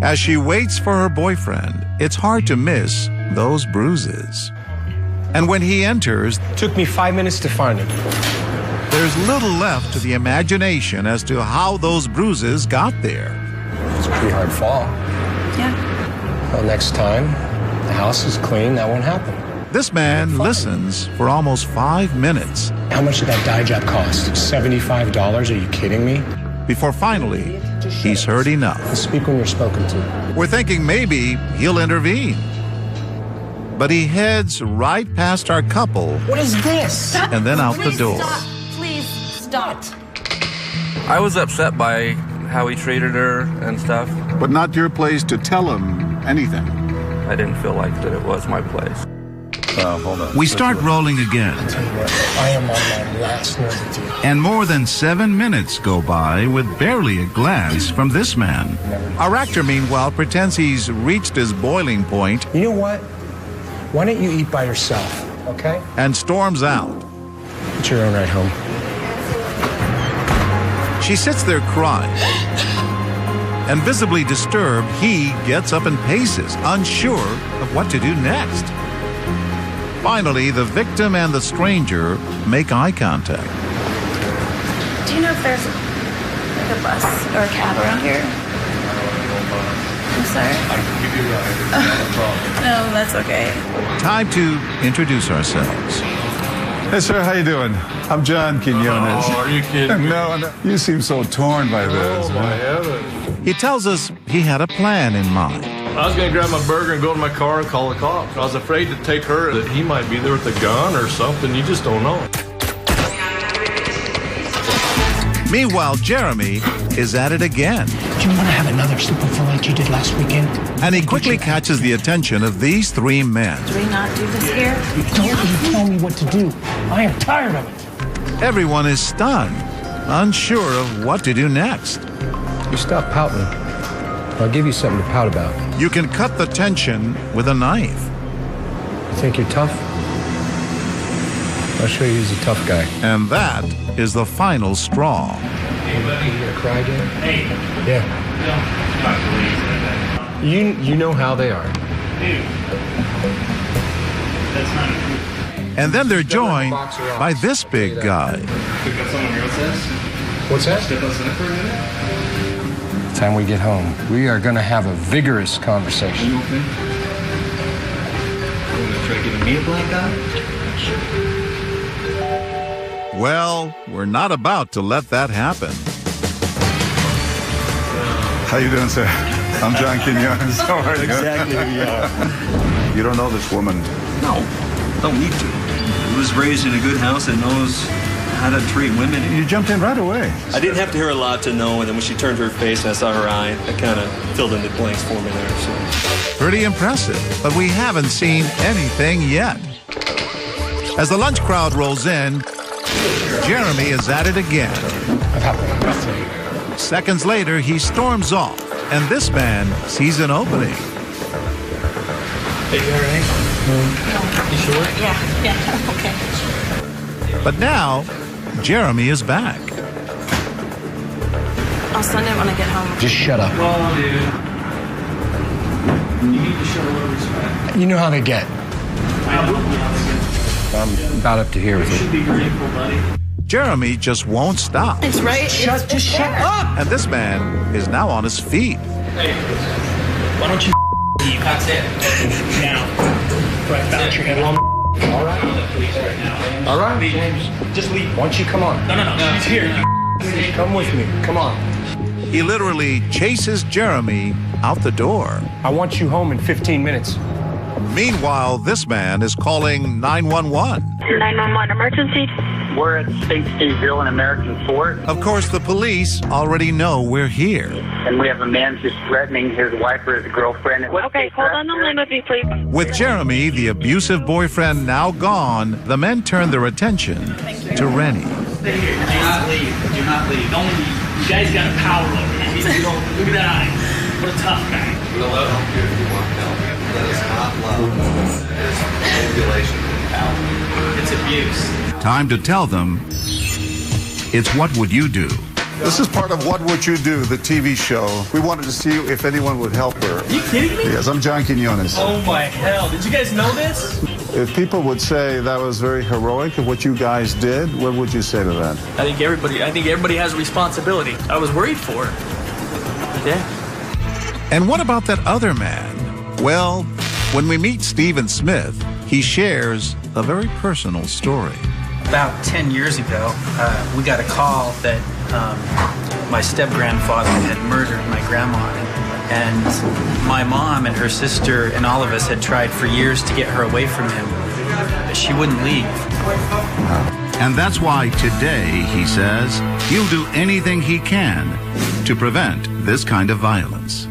As she waits for her boyfriend, it's hard to miss those bruises. And when he enters, Took me 5 minutes to find him. there's little left to the imagination as to how those bruises got there. It's a pretty hard fall. Yeah. Well, next time, the house is clean, that won't happen. This man listens for almost 5 minutes How much did that dye job cost? $75? Are you kidding me? before finally he's heard enough. Speak when you're spoken to. We're thinking maybe he'll intervene. But he heads right past our couple What is this? and then out the door. Stop. Please stop. I was upset by how he treated her and stuff. But not your place to tell him anything. I didn't feel like that it was my place. Hold on. We start rolling again, Tell you what, I am on my last nerve with you. and more than 7 minutes go by with barely a glance from this man. Our actor, meanwhile, pretends he's reached his boiling point You know what? Why don't you eat by yourself, okay? and storms out. It's your own ride home. She sits there crying. And visibly disturbed, he gets up and paces, unsure of what to do next. Finally, the victim and the stranger make eye contact. Do you know if there's like a bus or a cab around here? I'm sorry. I can give you a ride. Not a problem. No, that's okay. Time to introduce ourselves. Hey, sir, how you doing? I'm John Quinones. Oh, are you kidding me? No, you seem so torn by this. Oh, my heavens. He tells us he had a plan in mind. I was going to grab my burger and go to my car and call the cops. I was afraid to take her, that he might be there with a gun or something. You just don't know. Meanwhile, Jeremy is at it again, Do you want to have another superful like you did last weekend? and he quickly catches the attention of these 3 men. Do we not do this here? Don't you tell me what to do. I am tired of it. Everyone is stunned, unsure of what to do next. You stop pouting. I'll give you something to pout about. You can cut the tension with a knife. You think you're tough? I'll show you who's a tough guy. And that is the final straw. You gonna cry again? Hey, Yeah. don't talk to ladies like that. You know how they are. Dude. That's not cool. And then they're joined by this big guy. Pick up someone else's. What's that? Step outside for a minute. Time we get home, we are gonna have a vigorous conversation. You okay? You wanna try giving me a black eye? Well, we're not about to let that happen. How you doing, sir? I'm John Quinones. How are you? Exactly who you are. You don't know this woman. No, don't need to. I was raised in a good house that knows how to treat women. You jumped in right away. I didn't have to hear a lot to know, and then when she turned her face and I saw her eye, that kind of filled in the blanks for me there. So. Pretty impressive, but we haven't seen anything yet. As the lunch crowd rolls in, Jeremy is at it again. I've had enough today. Seconds later, he storms off, and this man sees an opening. Hey, you all right? You sure? Yeah, okay. But now, Jeremy is back. I'll send it when I get home. Just shut up. Well, dude. You need to show a little respect. You know how they get. I will be honest. I'm about up to here with You it. should be grateful, buddy. Jeremy just won't stop. It's right. Just shut up! And this man is now on his feet. Hey, why don't you leave? That's it. Now. Right, bounce your head. All right. All right. Leave. Just leave. Why don't you come on? No. She's here. Come with me. Come on. He literally chases Jeremy out the door. I want you home in 15 minutes. Meanwhile, this man is calling 911. 911 emergency. We're at State Hill in American Fort, Of course, the police already know we're here. and we have a man who's threatening his wife or his girlfriend. Okay, hold on the line with me, please. With Jeremy, the abusive boyfriend, now gone, the men turn their attention to Rennie. Stay here. Do not leave. Do not leave. Don't leave. You guys got a power over him. You don't, look at that eye. What a tough guy. We'll help you if you want help. That is not love. That is manipulation and power. It's abuse. Time to tell them, it's what would you do? This is part of What Would You Do, the TV show. We wanted to see if anyone would help her. Are you kidding me? Yes, I'm John Quinones. Oh my hell. Did you guys know this? If people would say that was very heroic of what you guys did, what would you say to that? I think everybody has a responsibility. I was worried for her. Yeah. And what about that other man? Well, when we meet Stephen Smith, he shares a very personal story. About 10 years ago, we got a call that my step-grandfather had murdered my grandma. And my mom and her sister and all of us had tried for years to get her away from him. But she wouldn't leave. And that's why today, he says, he'll do anything he can to prevent this kind of violence.